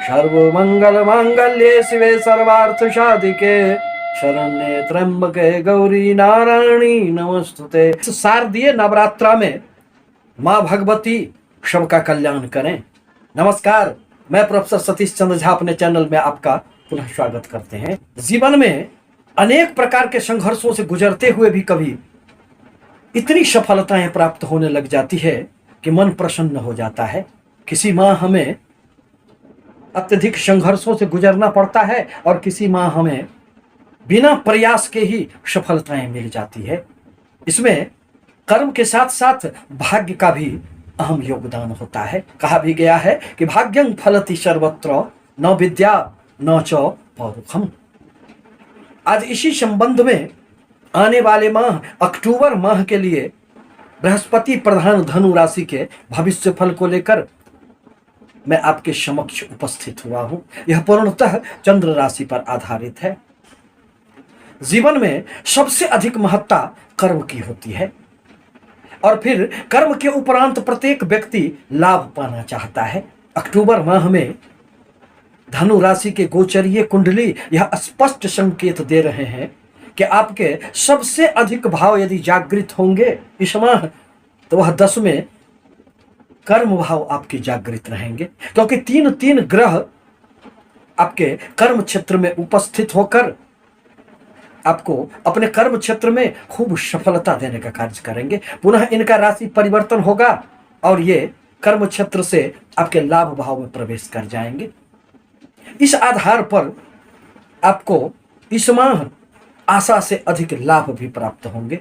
सर्वमंगल मांगल्ये शिवे सर्वार्थ साधिके शरण्ये त्र्यंबके गौरी नारायणी नमस्तुते। शारदीय नवरात्रा में माँ भगवती सबका कल्याण करें। नमस्कार, मैं प्रोफेसर सतीश चंद्र झा अपने चैनल में आपका पुनः स्वागत करते हैं। जीवन में अनेक प्रकार के संघर्षों से गुजरते हुए भी कभी इतनी सफलताएं प्राप्त होने लग जाती है कि मन प्रसन्न हो जाता है। किसी माँ हमें अत्यधिक संघर्षों से गुजरना पड़ता है और किसी माँ हमें बिना प्रयास के ही सफलताएं मिल जाती है। इसमें कर्म के साथ साथ भाग्य का भी अहम योगदान होता है। कहा भी गया है कि भाग्यं फलति सर्वत्र न विद्या न च पौरुषम। आज इसी संबंध में आने वाले माह अक्टूबर माह के लिए बृहस्पति प्रधान धनु राशि के भविष्य फल को लेकर मैं आपके समक्ष उपस्थित हुआ हूं। यह पूर्णतः चंद्र राशि पर आधारित है। जीवन में सबसे अधिक महत्ता कर्म की होती है और फिर कर्म के उपरांत प्रत्येक व्यक्ति लाभ पाना चाहता है। अक्टूबर माह में धनु राशि के गोचरीय कुंडली यह स्पष्ट संकेत दे रहे हैं कि आपके सबसे अधिक भाव यदि जागृत होंगे इस माह, तो वह 10 में कर्म भाव आपके जागृत रहेंगे, क्योंकि तीन ग्रह आपके कर्म क्षेत्र में उपस्थित होकर आपको अपने कर्म क्षेत्र में खूब सफलता देने का कार्य करेंगे। पुनः इनका राशि परिवर्तन होगा और ये कर्म क्षेत्र से आपके लाभ भाव में प्रवेश कर जाएंगे। इस आधार पर आपको इस माह आशा से अधिक लाभ भी प्राप्त होंगे।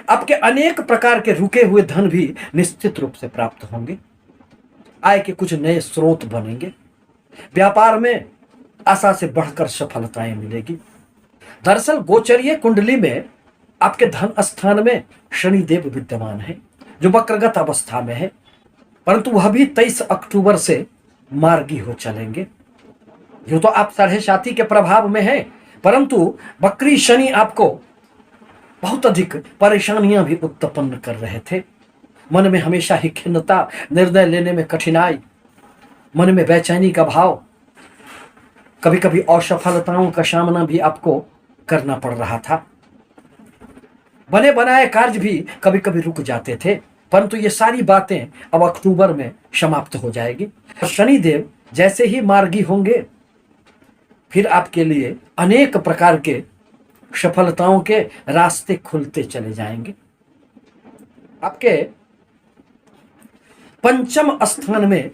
आपके अनेक प्रकार के रुके हुए धन भी निश्चित रूप से प्राप्त होंगे। आय के कुछ नए स्रोत बनेंगे। व्यापार में आशा से बढ़कर सफलताएं मिलेगी। दरअसल गोचरीय कुंडली में आपके धन स्थान में शनिदेव विद्यमान है, जो वक्रगत अवस्था में है, परंतु वह भी 23 अक्टूबर से मार्गी हो चलेंगे। जो तो आप 7.5 के प्रभाव में है, परंतु वक्री शनि आपको बहुत अधिक परेशानियां भी उत्पन्न कर रहे थे। मन में हमेशा ही खिन्नता, निर्णय लेने में कठिनाई, मन में बेचैनी का भाव, कभी कभी असफलताओं का सामना भी आपको करना पड़ रहा था। बने बनाए कार्य भी कभी कभी रुक जाते थे, परंतु ये सारी बातें अब अक्टूबर में समाप्त हो जाएगी। शनिदेव जैसे ही मार्गी होंगे, फिर आपके लिए अनेक प्रकार के सफलताओं के रास्ते खुलते चले जाएंगे। आपके पंचम स्थान में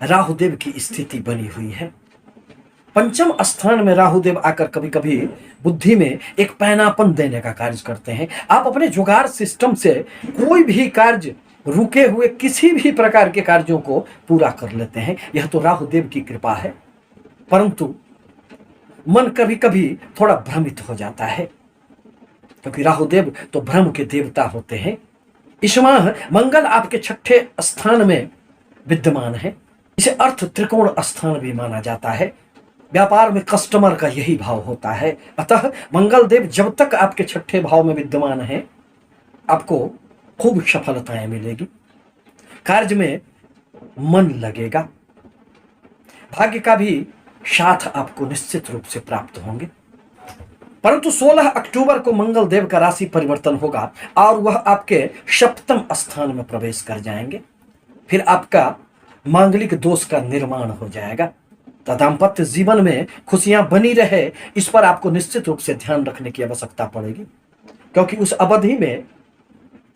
राहुदेव की स्थिति बनी हुई है। पंचम स्थान में राहुदेव आकर कभी कभी बुद्धि में एक पैनापन देने का कार्य करते हैं। आप अपने जुगाड़ सिस्टम से कोई भी कार्य, रुके हुए किसी भी प्रकार के कार्यों को पूरा कर लेते हैं। यह तो राहुदेव की कृपा है, परंतु मन कभी कभी थोड़ा भ्रमित हो जाता है, क्योंकि राहुदेव तो भ्रम के देवता होते हैं। इस माह मंगल आपके 6ठे स्थान में विद्यमान है। इसे अर्थ त्रिकोण स्थान भी माना जाता है। व्यापार में कस्टमर का यही भाव होता है। अतः मंगल देव जब तक आपके 6ठे भाव में विद्यमान है, आपको खूब सफलताएं मिलेगी। कार्य में मन लगेगा। भाग्य का भी साथ आपको निश्चित रूप से प्राप्त होंगे। परंतु 16 अक्टूबर को मंगल देव का राशि परिवर्तन होगा और वह आपके 7वें स्थान में प्रवेश कर जाएंगे। फिर आपका मांगलिक दोष का निर्माण हो जाएगा। तो दाम्पत्य जीवन में खुशियां बनी रहे, इस पर आपको निश्चित रूप से ध्यान रखने की आवश्यकता पड़ेगी, क्योंकि उस अवधि में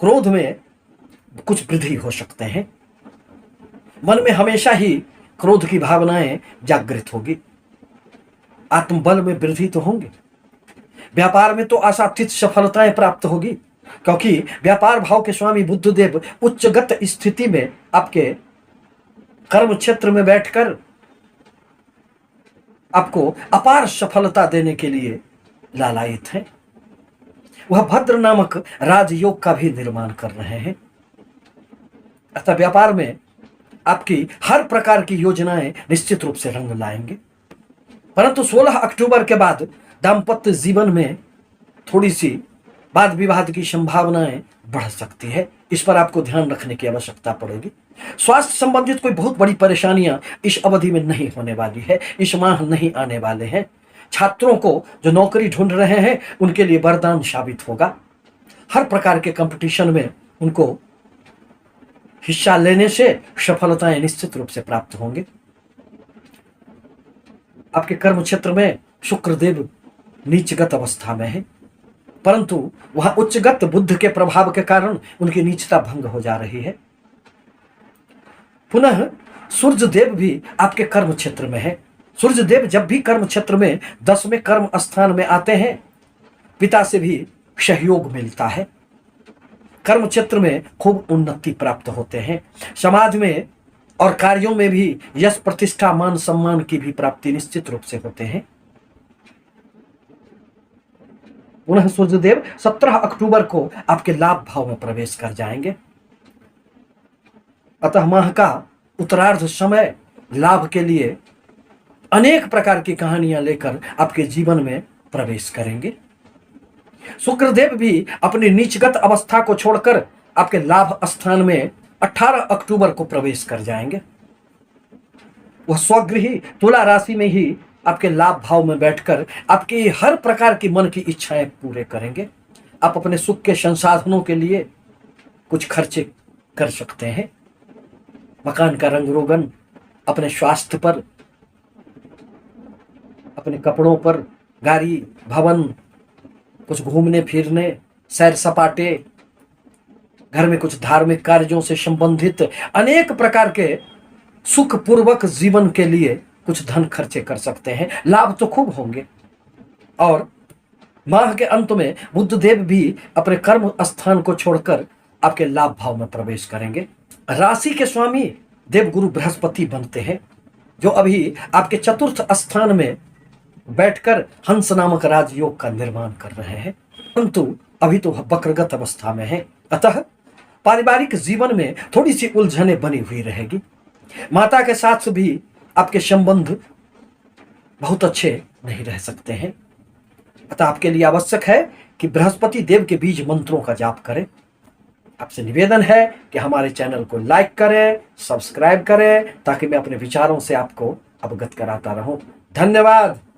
क्रोध में कुछ वृद्धि हो सकते हैं। मन में हमेशा ही क्रोध की भावनाएं जागृत होगी। आत्मबल में वृद्धि तो होंगे। व्यापार में तो आशातीत सफलताएं प्राप्त होगी, क्योंकि व्यापार भाव के स्वामी बुद्धदेव उच्चगत स्थिति में आपके कर्म क्षेत्र में बैठकर आपको अपार सफलता देने के लिए लालायित हैं। वह भद्र नामक राजयोग का भी निर्माण कर रहे हैं। अतः व्यापार में आपकी हर प्रकार की योजनाएं निश्चित रूप से रंग लाएंगे। परंतु 16 अक्टूबर के बाद दाम्पत्य जीवन में थोड़ी सी वाद विवाद की संभावनाएं बढ़ सकती है। इस पर आपको ध्यान रखने की आवश्यकता पड़ेगी। स्वास्थ्य संबंधित कोई बहुत बड़ी परेशानियां इस अवधि में नहीं होने वाली है, इस माह नहीं आने वाले हैं। छात्रों को जो नौकरी ढूंढ रहे हैं उनके लिए वरदान साबित होगा। हर प्रकार के कंपटीशन में उनको हिस्सा लेने से सफलताएं निश्चित रूप से प्राप्त होंगे। आपके कर्म क्षेत्र में शुक्रदेव नीचगत अवस्था में है, परंतु वह उच्चगत बुद्ध के प्रभाव के कारण उनकी नीचता भंग हो जा रही है। पुनः सूर्यदेव भी आपके कर्म क्षेत्र में है। सूर्यदेव जब भी कर्म क्षेत्र में 10वें कर्म स्थान में आते हैं, पिता से भी सहयोग मिलता है। कर्म क्षेत्र में खूब उन्नति प्राप्त होते हैं। समाज में और कार्यों में भी यश प्रतिष्ठा मान सम्मान की भी प्राप्ति निश्चित रूप से होते हैं। पुनः सूर्यदेव 17 अक्टूबर को आपके लाभ भाव में प्रवेश कर जाएंगे। अतः माह का उत्तरार्ध समय लाभ के लिए अनेक प्रकार की कहानियां लेकर आपके जीवन में प्रवेश करेंगे। शुक्रदेव भी अपनी नीचगत अवस्था को छोड़कर आपके लाभ स्थान में 18 अक्टूबर को प्रवेश कर जाएंगे। वह स्वगृही तुला राशि में ही आपके लाभ भाव में बैठकर आपकी हर प्रकार की मन की इच्छाएं पूरे करेंगे। आप अपने सुख के संसाधनों के लिए कुछ खर्चे कर सकते हैं। मकान का रंग रोगन, अपने स्वास्थ्य पर, अपने कपड़ों पर, गाड़ी, भवन, कुछ घूमने फिरने, सैर सपाटे, घर में कुछ धार्मिक कार्यों से संबंधित अनेक प्रकार के सुखपूर्वक जीवन के लिए कुछ धन खर्चे कर सकते हैं। लाभ तो खूब होंगे। और माह के अंत में बुद्धदेव भी अपने कर्म स्थान को छोड़कर आपके लाभ भाव में प्रवेश करेंगे। राशि के स्वामी देवगुरु बृहस्पति बनते हैं, जो अभी आपके चतुर्थ स्थान में बैठकर हंस नामक राजयोग का निर्माण कर रहे हैं, परंतु अभी तो वक्रगत अवस्था में है। अतः पारिवारिक जीवन में थोड़ी सी उलझने बनी हुई रहेगी। माता के साथ भी आपके संबंध बहुत अच्छे नहीं रह सकते हैं। अतः आपके लिए आवश्यक है कि बृहस्पति देव के बीज मंत्रों का जाप करें। आपसे निवेदन है कि हमारे चैनल को लाइक करें, सब्सक्राइब करें, ताकि मैं अपने विचारों से आपको अवगत कराता रहूं। धन्यवाद।